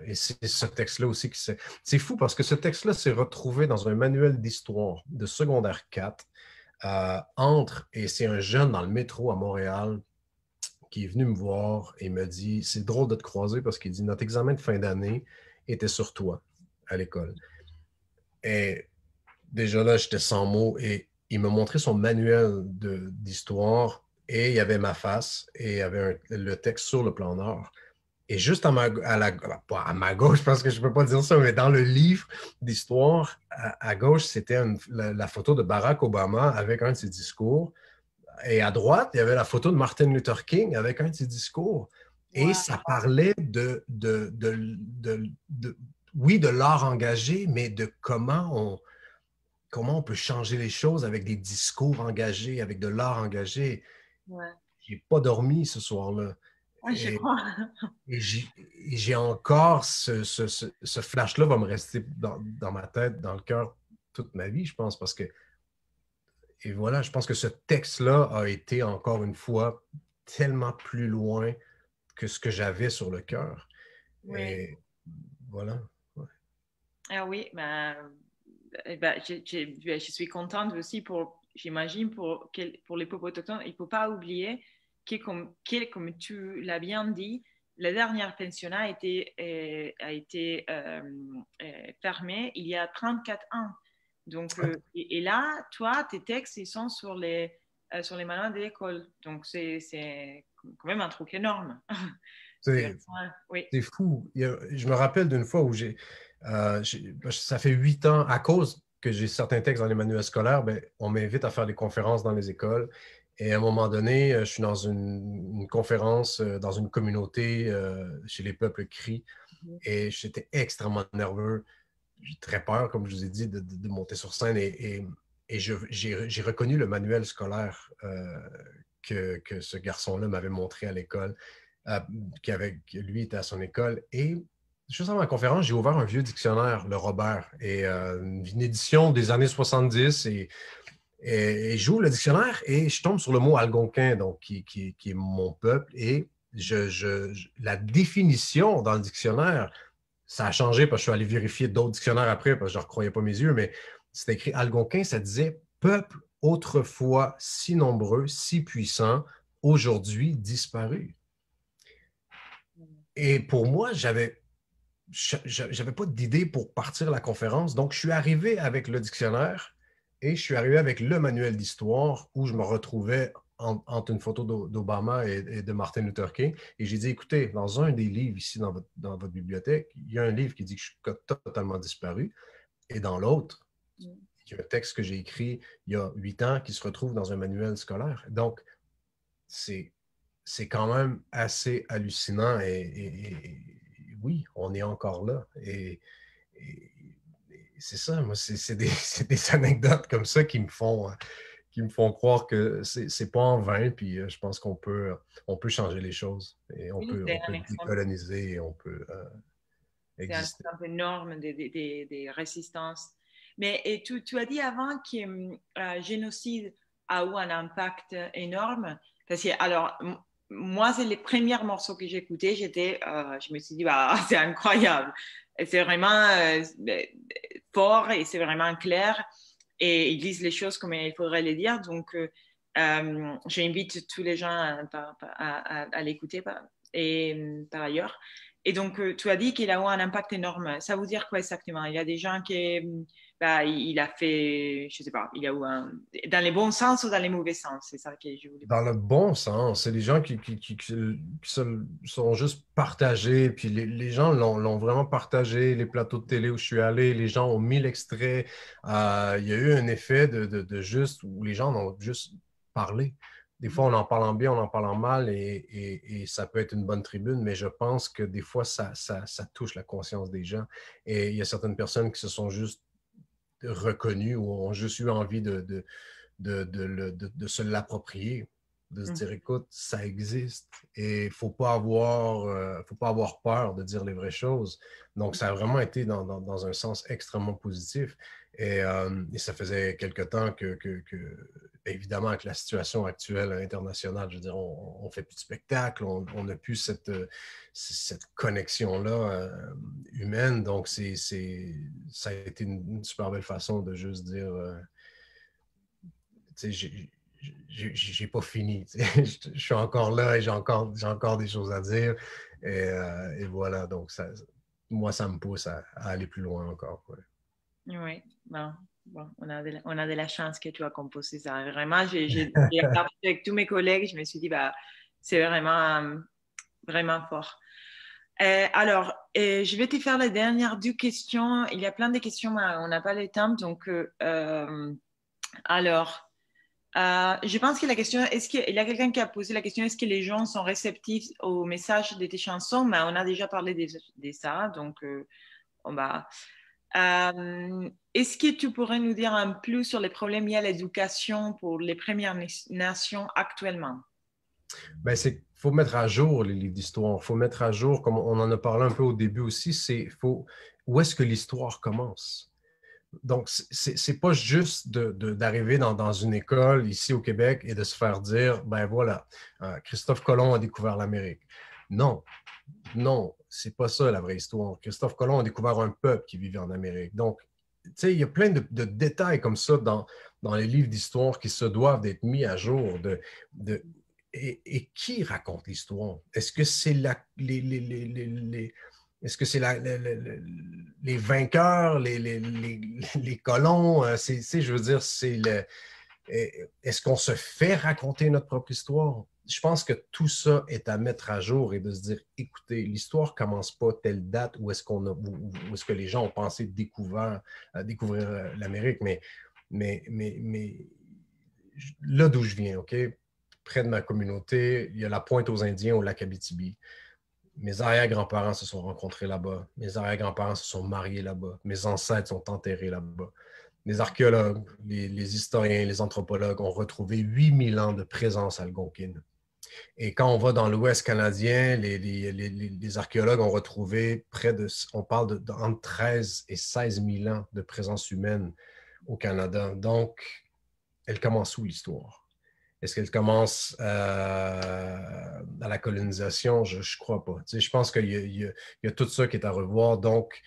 Et c'est ce texte-là aussi qui s'est. C'est fou parce que ce texte-là s'est retrouvé dans un manuel d'histoire de secondaire 4 et c'est un jeune dans le métro à Montréal qui est venu me voir et me dit, c'est drôle de te croiser parce qu'il dit, notre examen de fin d'année était sur toi à l'école. Et déjà là, j'étais sans mots et il m'a montré son manuel d'histoire et il y avait ma face et il y avait le texte sur le plan Nord. Et juste pas à ma gauche, parce que je ne peux pas dire ça, mais dans le livre d'histoire, à gauche, c'était la photo de Barack Obama avec un de ses discours. Et à droite, il y avait la photo de Martin Luther King avec un de ses discours. Et Wow. ça parlait oui, de l'art engagé, mais de comment on peut changer les choses avec des discours engagés, avec de l'art engagé. Ouais. J'ai pas dormi ce soir-là. Ouais, je Et, crois. j'ai encore ce flash-là va me rester dans ma tête, dans le cœur toute ma vie, je pense, parce que et voilà, je pense que ce texte-là a été encore une fois tellement plus loin que ce que j'avais sur le cœur. Oui. Et voilà. Ouais. Ah oui, ben, je suis contente aussi pour, j'imagine, pour les peuples autochtones. Il ne faut pas oublier comme tu l'as bien dit, la dernière pensionnat a été fermée il y a 34 ans. Donc, et là, toi, tes textes, ils sont sur les manuels de l'école. Donc, c'est quand même un truc énorme. C'est C'est vraiment, oui. c'est fou. Je me rappelle d'une fois où ça fait 8 ans, à cause que j'ai certains textes dans les manuels scolaires, ben, on m'invite à faire des conférences dans les écoles. Et à un moment donné, je suis dans une conférence dans une communauté chez les peuples cris et j'étais extrêmement nerveux. J'ai très peur, comme je vous ai dit, de monter sur scène et j'ai reconnu le manuel scolaire que ce garçon-là m'avait montré à l'école, que lui était à son école. Et juste avant la conférence, j'ai ouvert un vieux dictionnaire, le Robert, et une édition des années 70. Et Et j'ouvre le dictionnaire et je tombe sur le mot algonquin, donc qui est mon peuple. Et la définition dans le dictionnaire, ça a changé parce que je suis allé vérifier d'autres dictionnaires après parce que je ne recroyais pas mes yeux, mais c'était écrit algonquin, ça disait peuple autrefois si nombreux, si puissant, aujourd'hui disparu. Et pour moi, j'avais pas d'idée pour partir la conférence. Donc, je suis arrivé avec le dictionnaire et je suis arrivé avec le manuel d'histoire où je me retrouvais entre une photo d'Obama et de Martin Luther King. Et j'ai dit, écoutez, dans un des livres ici dans votre bibliothèque, il y a un livre qui dit que je suis totalement disparu. Et dans l'autre, il y a un texte que j'ai écrit il y a 8 ans qui se retrouve dans un manuel scolaire. Donc, c'est quand même assez hallucinant et oui, on est encore là. Et c'est ça, moi, c'est des anecdotes comme ça qui me font croire que c'est pas en vain, puis je pense on peut changer les choses et Oui, on peut décoloniser et on peut c'est un exister. exemple énorme des résistances. Mais et tu as dit avant que génocide a eu un impact énorme. Parce que, alors, moi, c'est les premiers morceaux que j'ai écoutés. Je me suis dit, bah, c'est incroyable. C'est vraiment fort et c'est vraiment clair. Et ils disent les choses comme il faudrait les dire. Donc, j'invite tous les gens à l'écouter par ailleurs. Et donc, tu as dit qu'il a eu un impact énorme. Ça veut dire quoi exactement? Il y a des gens qui, bah, il a fait, je sais pas, il a eu dans les bons sens ou dans les mauvais sens? C'est ça que je voulais Dans poser. le bon sens, c'est les gens sont juste partagés, puis les gens l'ont vraiment partagé, les plateaux de télé où je suis allé, les gens ont mis l'extrait. Il y a eu un effet de juste où les gens ont juste parlé. Des fois, on en parle en bien, on en parle en mal, et ça peut être une bonne tribune, mais je pense que des fois, ça touche la conscience des gens. Et il y a certaines personnes qui se sont juste reconnues ou ont juste eu envie de se l'approprier, de se dire, écoute, ça existe et il ne faut pas avoir peur de dire les vraies choses. Donc, ça a vraiment été dans un sens extrêmement positif. Et ça faisait quelque temps évidemment, avec la situation actuelle internationale, je veux dire, on ne fait plus de spectacle, on n'a plus cette connexion-là humaine. Donc, ça a été une super belle façon de juste dire j'ai pas fini. Je suis encore là et j'ai encore des choses à dire. Et voilà, donc moi, ça me pousse à aller plus loin encore. Ouais. Oui, bon, on a de la chance que tu as composé ça. Vraiment, j'ai regardé avec tous mes collègues, je me suis dit, bah, c'est vraiment fort. Je vais te faire les dernières 2 questions. Il y a plein de questions, mais on n'a pas le temps. Donc, alors, je pense que la question, il y a quelqu'un qui a posé la question, est-ce que les gens sont réceptifs au message de tes chansons? Mais on a déjà parlé de ça, donc on va. Est-ce que tu pourrais nous dire un plus sur les problèmes liés à l'éducation pour les Premières Nations actuellement? Ben, c'est faut mettre à jour les livres d'histoire. Il faut mettre à jour, comme on en a parlé un peu au début aussi, où est-ce que l'histoire commence? Donc, c'est pas juste d'arriver dans une école ici au Québec et de se faire dire, ben voilà, Christophe Colomb a découvert l'Amérique. Non, non, c'est pas ça la vraie histoire. Christophe Colomb a découvert un peuple qui vivait en Amérique. Donc, tu sais, il y a plein de détails comme ça dans les livres d'histoire qui se doivent d'être mis à jour. De, et qui raconte l'histoire? Est-ce que c'est est-ce que c'est les vainqueurs, les colons? Je veux dire, est-ce qu'on se fait raconter notre propre histoire? Je pense que tout ça est à mettre à jour et de se dire, écoutez, l'histoire ne commence pas telle date où est-ce que les gens ont pensé découvrir l'Amérique, mais là d'où je viens, OK? Près de ma communauté, il y a la pointe aux Indiens au lac Abitibi. Mes arrière-grands-parents se sont rencontrés là-bas. Mes arrière-grands-parents se sont mariés là-bas. Mes ancêtres sont enterrés là-bas. Les archéologues, les historiens, les anthropologues ont retrouvé 8000 ans de présence algonquine. Et quand on va dans l'Ouest canadien, les archéologues ont retrouvé on parle entre 13 et 16 000 ans de présence humaine au Canada. Donc, elle commence où l'histoire? Est-ce qu'elle commence à la colonisation? Je ne crois pas. Tu sais, je pense qu'il y a tout ça qui est à revoir. Donc,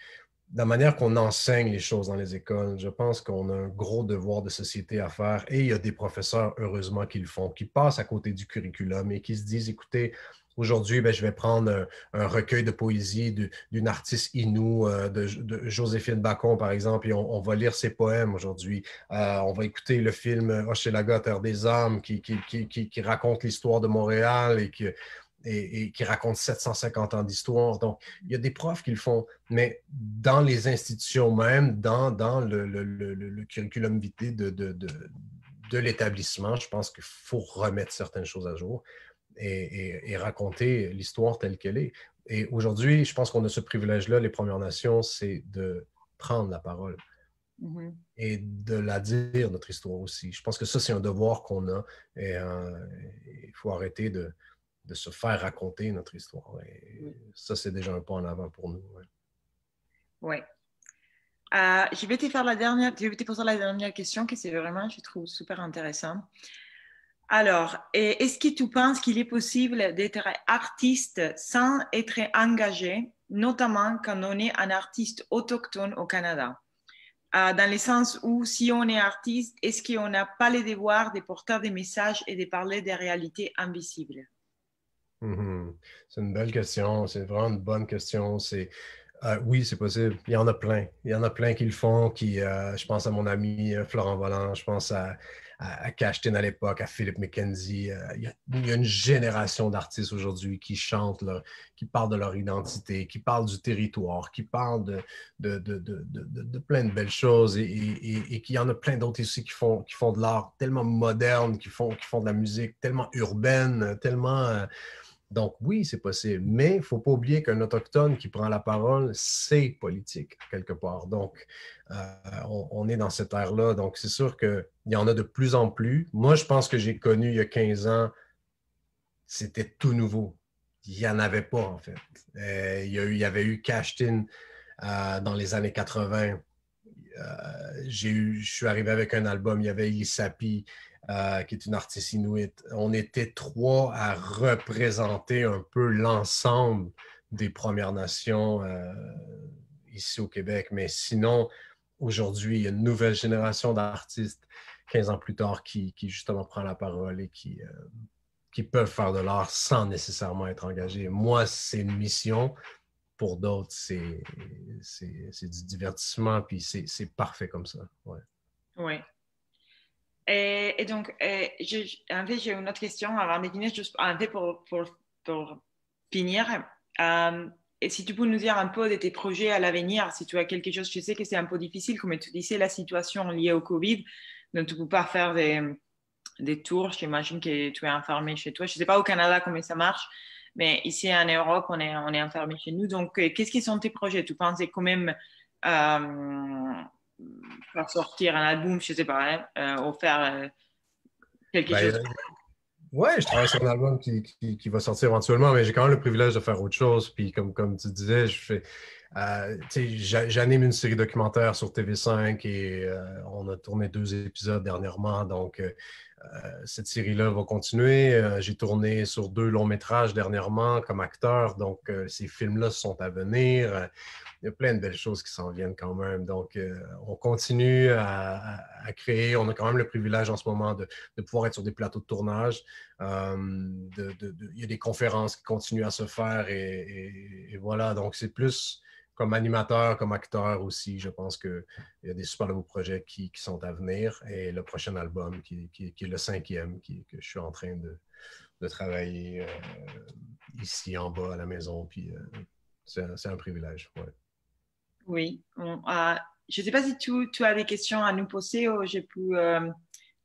la manière qu'on enseigne les choses dans les écoles, je pense qu'on a un gros devoir de société à faire et il y a des professeurs, heureusement, qui le font, qui passent à côté du curriculum et qui se disent, écoutez, aujourd'hui, ben, je vais prendre un recueil de poésie d'une artiste Innu, de Joséphine Bacon, par exemple, et on va lire ses poèmes aujourd'hui. On va écouter le film Hochelaga, Terre des Hommes, qui raconte l'histoire de Montréal et qui raconte 750 ans d'histoire. Donc, il y a des profs qui le font, mais dans les institutions même, dans le curriculum vitae de l'établissement, je pense qu'il faut remettre certaines choses à jour et raconter l'histoire telle qu'elle est. Et aujourd'hui, je pense qu'on a ce privilège-là, les Premières Nations, c'est de prendre la parole et de la dire, notre histoire aussi. Je pense que ça, c'est un devoir qu'on a et il faut arrêter de se faire raconter notre histoire. Et ça, c'est déjà un pas en avant pour nous. Ouais. Ouais. Je vais te poser la dernière question que c'est vraiment, je trouve super intéressant. Alors, est-ce que tu penses qu'il est possible d'être artiste sans être engagé, notamment quand on est un artiste autochtone au Canada? Dans le sens où si on est artiste, est-ce qu'on n'a pas le devoir de porter des messages et de parler des réalités invisibles? Mm-hmm. C'est une belle question. C'est vraiment une bonne question. Oui, c'est possible. Il y en a plein. Il y en a plein qui le font. Je pense à mon ami Florent Volant. Je pense à Cashtin à l'époque, à Philippe McKenzie. Il y a une génération d'artistes aujourd'hui qui chantent, qui parlent de leur identité, qui parlent du territoire, qui parlent de plein de belles choses et qu'il y en a plein d'autres aussi qui font de l'art tellement moderne, qui font de la musique tellement urbaine, tellement... Donc, oui, c'est possible, mais il ne faut pas oublier qu'un Autochtone qui prend la parole, c'est politique, quelque part. Donc, on est dans cette ère-là. Donc, c'est sûr qu'il y en a de plus en plus. Moi, je pense que j'ai connu il y a 15 ans, c'était tout nouveau. Il n'y en avait pas, en fait. Il y avait eu Cashtin dans les années 80. Je suis arrivé avec un album, il y avait Ilisapi, qui est une artiste inuit. On était trois à représenter un peu l'ensemble des Premières Nations ici au Québec. Mais sinon, aujourd'hui, il y a une nouvelle génération d'artistes, 15 ans plus tard, qui justement prend la parole et qui peuvent faire de l'art sans nécessairement être engagés. Moi, c'est une mission. Pour d'autres, c'est du divertissement, puis c'est parfait comme ça. Ouais. Oui. Et donc, en fait, j'ai une autre question avant de finir, juste en fait pour finir. Et si tu peux nous dire un peu de tes projets à l'avenir, si tu as quelque chose, je sais que c'est un peu difficile, comme tu disais, la situation liée au Covid, donc tu ne peux pas faire des tours. J'imagine que tu es enfermé chez toi. Je ne sais pas au Canada comment ça marche, mais ici en Europe, on est enfermé chez nous. Donc, qu'est-ce qui sont tes projets? Tu penses quand même faire sortir un album, je ne sais pas, hein, ou faire quelque chose? Ben, ouais, je travaille sur un album qui va sortir éventuellement, mais j'ai quand même le privilège de faire autre chose. Puis comme tu disais, j'anime une série documentaire sur TV5 et on a tourné 2 épisodes dernièrement. Donc, cette série-là va continuer. J'ai tourné sur 2 longs-métrages dernièrement comme acteur. Donc, ces films-là sont à venir. Il y a plein de belles choses qui s'en viennent quand même. Donc, on continue à créer. On a quand même le privilège en ce moment de pouvoir être sur des plateaux de tournage. Il y a des conférences qui continuent à se faire et voilà. Donc, c'est plus comme animateur, comme acteur aussi. Je pense qu'il y a des super nouveaux projets qui sont à venir et le prochain album qui est le 5e que je suis en train de travailler ici en bas à la maison. Puis, c'est un privilège. Ouais. Oui. Je ne sais pas si tu as des questions à nous poser ou j'ai pu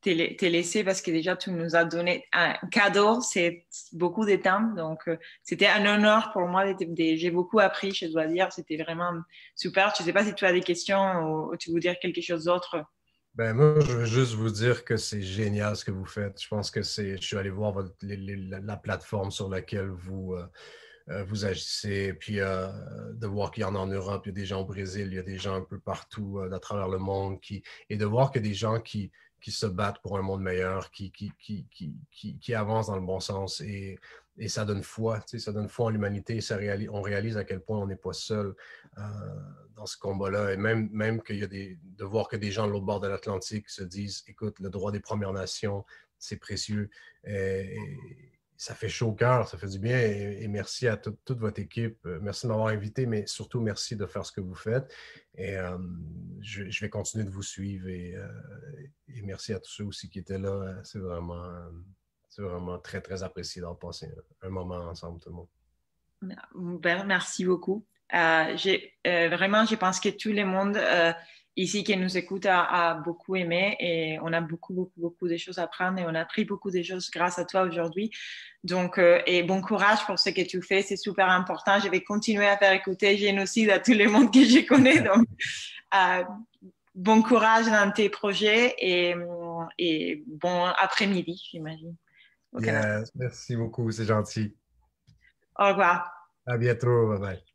te laisser parce que déjà tu nous as donné un cadeau, c'est beaucoup de temps. Donc, c'était un honneur pour moi. J'ai beaucoup appris, je dois dire. C'était vraiment super. Je ne sais pas si tu as des questions ou tu veux dire quelque chose d'autre. Ben, moi, je veux juste vous dire que c'est génial ce que vous faites. Je pense que je suis allé voir la plateforme sur laquelle vous agissez, puis de voir qu'il y en a en Europe, il y a des gens au Brésil, il y a des gens un peu partout à travers le monde, et de voir que des gens qui qui se battent pour un monde meilleur, qui avancent dans le bon sens. Et ça donne foi, tu sais, ça donne foi en l'humanité. On réalise à quel point on n'est pas seul dans ce combat-là. Et même qu'il y a de voir que des gens de l'autre bord de l'Atlantique se disent, écoute, le droit des Premières Nations, c'est précieux. Et ça fait chaud au cœur, ça fait du bien. Et merci à toute votre équipe. Merci de m'avoir invité, mais surtout merci de faire ce que vous faites. Et je vais continuer de vous suivre. Et merci à tous ceux aussi qui étaient là. C'est vraiment très, très apprécié d'avoir passé un moment ensemble, tout le monde. Ben, merci beaucoup. Vraiment, je pense que tout le monde ici qui nous écoute a beaucoup aimé et on a beaucoup de choses à apprendre et on a appris beaucoup de choses grâce à toi aujourd'hui. Donc, et bon courage pour ce que tu fais, c'est super important. Je vais continuer à faire écouter Génocide à tout le monde que je connais. Donc, bon courage dans tes projets et bon après-midi, j'imagine. Yes, merci beaucoup, c'est gentil. Au revoir. À bientôt, bye bye.